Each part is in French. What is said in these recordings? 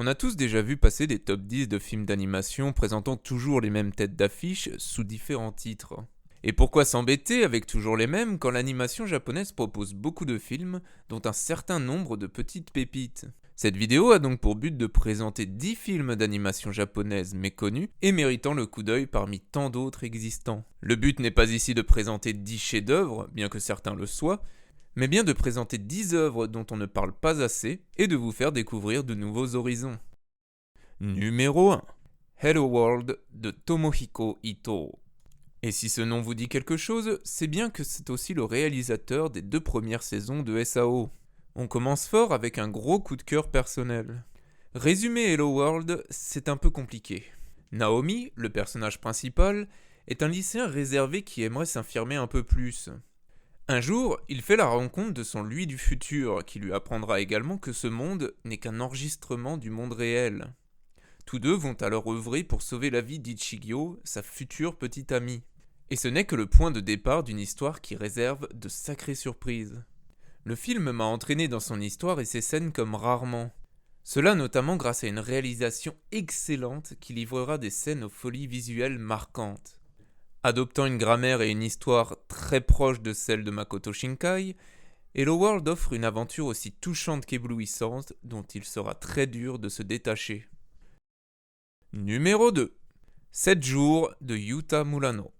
On a tous déjà vu passer des top 10 de films d'animation présentant toujours les mêmes têtes d'affiche sous différents titres. Et pourquoi s'embêter avec toujours les mêmes quand l'animation japonaise propose beaucoup de films, dont un certain nombre de petites pépites? Cette vidéo a donc pour but de présenter 10 films d'animation japonaise méconnus et méritant le coup d'œil parmi tant d'autres existants. Le but n'est pas ici de présenter 10 chefs-d'œuvre, bien que certains le soient, mais bien de présenter 10 œuvres dont on ne parle pas assez et de vous faire découvrir de nouveaux horizons. Numéro 1. Hello World de Tomohiko Ito. Et si ce nom vous dit quelque chose, c'est bien que c'est aussi le réalisateur des 2 premières saisons de SAO. On commence fort avec un gros coup de cœur personnel. Résumer Hello World, c'est un peu compliqué. Naomi, le personnage principal, est un lycéen réservé qui aimerait s'affirmer un peu plus. Un jour, il fait la rencontre de son lui du futur, qui lui apprendra également que ce monde n'est qu'un enregistrement du monde réel. Tous deux vont alors œuvrer pour sauver la vie d'Ichigyo, sa future petite amie. Et ce n'est que le point de départ d'une histoire qui réserve de sacrées surprises. Le film m'a entraîné dans son histoire et ses scènes comme rarement. Cela notamment grâce à une réalisation excellente qui livrera des scènes aux folies visuelles marquantes. Adoptant une grammaire et une histoire très proches de celle de Makoto Shinkai, Hello World offre une aventure aussi touchante qu'éblouissante dont il sera très dur de se détacher. Numéro 2. 7 jours de Yuta Murano.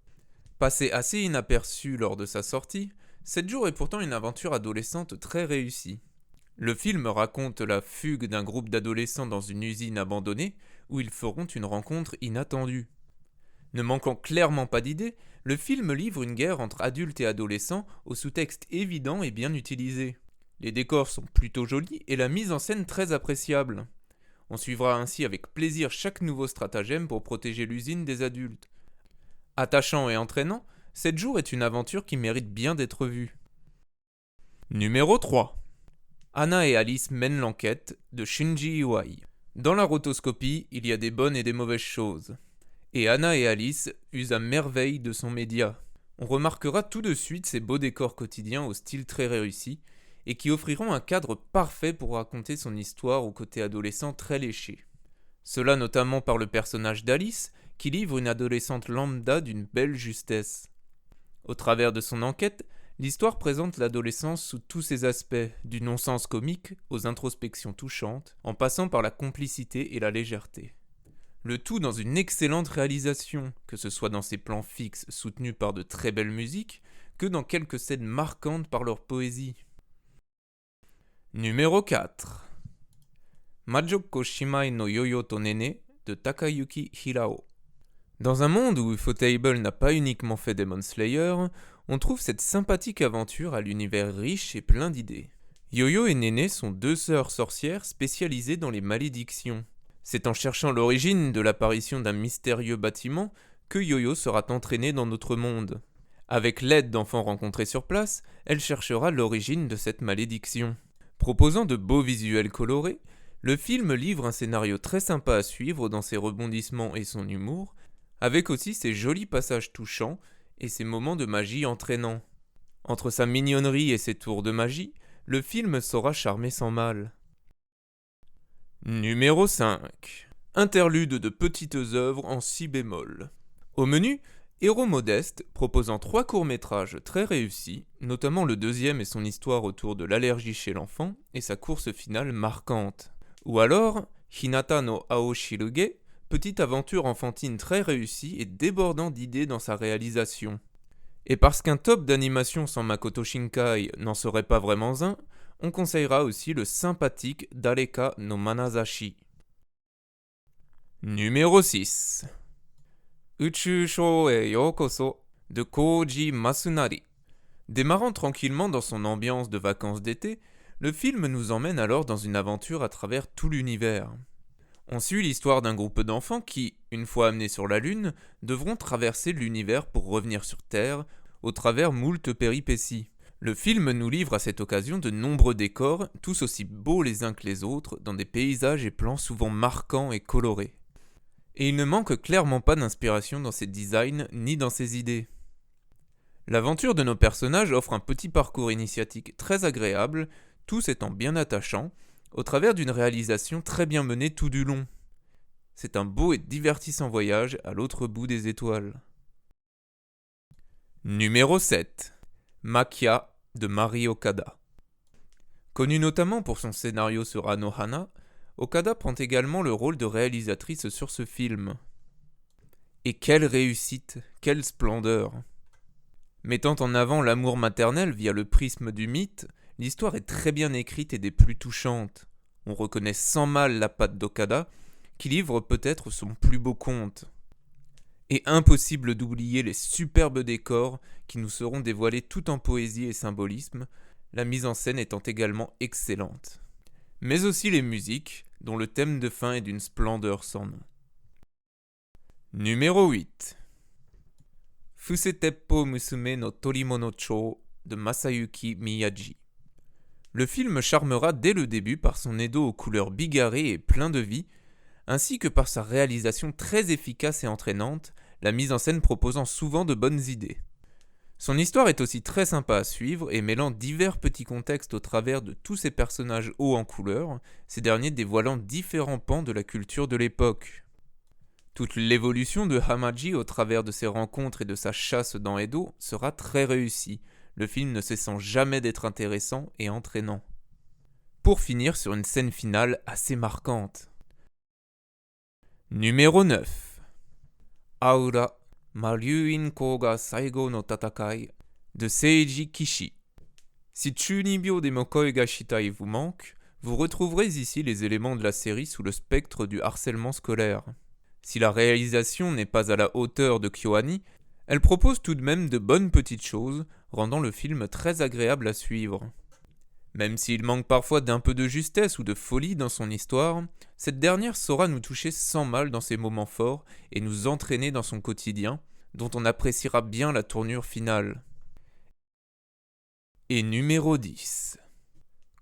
Passé assez inaperçu lors de sa sortie, 7 jours est pourtant une aventure adolescente très réussie. Le film raconte la fugue d'un groupe d'adolescents dans une usine abandonnée où ils feront une rencontre inattendue. Ne manquant clairement pas d'idées, le film livre une guerre entre adultes et adolescents au sous-texte évident et bien utilisé. Les décors sont plutôt jolis et la mise en scène très appréciable. On suivra ainsi avec plaisir chaque nouveau stratagème pour protéger l'usine des adultes. Attachant et entraînant, 7 jours est une aventure qui mérite bien d'être vue. Numéro 3. Anna et Alice mènent l'enquête de Shinji Iwai. Dans la rotoscopie, il y a des bonnes et des mauvaises choses. Et Anna et Alice usent à merveille de son média. On remarquera tout de suite ces beaux décors quotidiens au style très réussi et qui offriront un cadre parfait pour raconter son histoire au côté adolescent très léché. Cela notamment par le personnage d'Alice qui livre une adolescente lambda d'une belle justesse. Au travers de son enquête, l'histoire présente l'adolescence sous tous ses aspects, du non-sens comique aux introspections touchantes, en passant par la complicité et la légèreté. Le tout dans une excellente réalisation, que ce soit dans ses plans fixes soutenus par de très belles musiques, que dans quelques scènes marquantes par leur poésie. Numéro 4. Majoko Shimai no Yoyo to Nene de Takayuki Hirao. Dans un monde où Ufotable n'a pas uniquement fait Demon Slayer, on trouve cette sympathique aventure à l'univers riche et plein d'idées. Yoyo et Nene sont 2 sœurs sorcières spécialisées dans les malédictions. C'est en cherchant l'origine de l'apparition d'un mystérieux bâtiment que Yoyo sera entraînée dans notre monde. Avec l'aide d'enfants rencontrés sur place, elle cherchera l'origine de cette malédiction. Proposant de beaux visuels colorés, le film livre un scénario très sympa à suivre dans ses rebondissements et son humour, avec aussi ses jolis passages touchants et ses moments de magie entraînants. Entre sa mignonnerie et ses tours de magie, le film saura charmer sans mal. Numéro 5. Interlude de petites œuvres en si bémol. Au menu, Héros modeste, proposant 3 courts-métrages très réussis, notamment le deuxième et son histoire autour de l'allergie chez l'enfant et sa course finale marquante. Ou alors, Hinata no Aoshiruge, petite aventure enfantine très réussie et débordant d'idées dans sa réalisation. Et parce qu'un top d'animation sans Makoto Shinkai n'en serait pas vraiment un, on conseillera aussi le sympathique Dareka no Manazashi. Numéro 6. Uchu Shou e Yokoso de Koji Masunari. Démarrant tranquillement dans son ambiance de vacances d'été, le film nous emmène alors dans une aventure à travers tout l'univers. On suit l'histoire d'un groupe d'enfants qui, une fois amenés sur la Lune, devront traverser l'univers pour revenir sur Terre, au travers moult péripéties. Le film nous livre à cette occasion de nombreux décors, tous aussi beaux les uns que les autres, dans des paysages et plans souvent marquants et colorés. Et il ne manque clairement pas d'inspiration dans ses designs ni dans ses idées. L'aventure de nos personnages offre un petit parcours initiatique très agréable, tous étant bien attachants, au travers d'une réalisation très bien menée tout du long. C'est un beau et divertissant voyage à l'autre bout des étoiles. Numéro 7. Maquia de Mari Okada. Connue notamment pour son scénario sur Anohana, Okada prend également le rôle de réalisatrice sur ce film. Et quelle réussite, quelle splendeur! Mettant en avant l'amour maternel via le prisme du mythe, l'histoire est très bien écrite et des plus touchantes. On reconnaît sans mal la patte d'Okada, qui livre peut-être son plus beau conte. Et impossible d'oublier les superbes décors qui nous seront dévoilés tout en poésie et symbolisme, la mise en scène étant également excellente. Mais aussi les musiques, dont le thème de fin est d'une splendeur sans nom. Numéro 8. Fuseteppo Musume no Torimono Chō de Masayuki Miyaji. Le film charmera dès le début par son Edo aux couleurs bigarrées et plein de vie, ainsi que par sa réalisation très efficace et entraînante, la mise en scène proposant souvent de bonnes idées. Son histoire est aussi très sympa à suivre et mêlant divers petits contextes au travers de tous ces personnages hauts en couleurs, ces derniers dévoilant différents pans de la culture de l'époque. Toute l'évolution de Hamaji au travers de ses rencontres et de sa chasse dans Edo sera très réussie, le film ne cessant jamais d'être intéressant et entraînant. Pour finir sur une scène finale assez marquante. Numéro 9. Aura Maryuin Koga Saigo no Tatakai de Seiji Kishi. Si Chunibyo de Mokoi ga Shitai vous manque, vous retrouverez ici les éléments de la série sous le spectre du harcèlement scolaire. Si la réalisation n'est pas à la hauteur de KyoAni, elle propose tout de même de bonnes petites choses, rendant le film très agréable à suivre. Même s'il manque parfois d'un peu de justesse ou de folie dans son histoire, cette dernière saura nous toucher sans mal dans ses moments forts et nous entraîner dans son quotidien, dont on appréciera bien la tournure finale. Et numéro 10.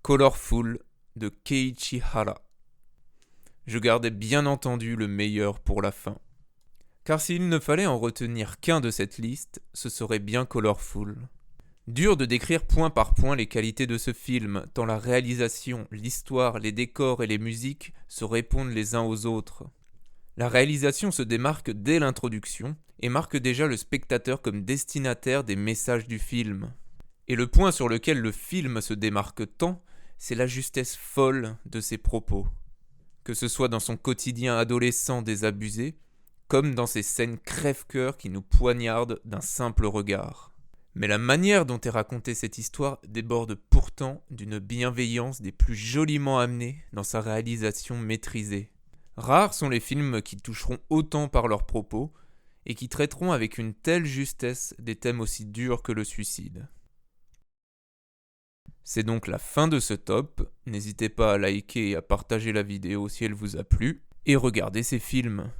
Colorful de Keiichi Hara. Je gardais bien entendu le meilleur pour la fin. Car s'il ne fallait en retenir qu'un de cette liste, ce serait bien Colorful. Dur de décrire point par point les qualités de ce film, tant la réalisation, l'histoire, les décors et les musiques se répondent les uns aux autres. La réalisation se démarque dès l'introduction et marque déjà le spectateur comme destinataire des messages du film. Et le point sur lequel le film se démarque tant, c'est la justesse folle de ses propos. Que ce soit dans son quotidien adolescent désabusé, comme dans ces scènes crève-cœur qui nous poignardent d'un simple regard. Mais la manière dont est racontée cette histoire déborde pourtant d'une bienveillance des plus joliment amenées dans sa réalisation maîtrisée. Rares sont les films qui toucheront autant par leurs propos et qui traiteront avec une telle justesse des thèmes aussi durs que le suicide. C'est donc la fin de ce top, n'hésitez pas à liker et à partager la vidéo si elle vous a plu, et regardez ces films.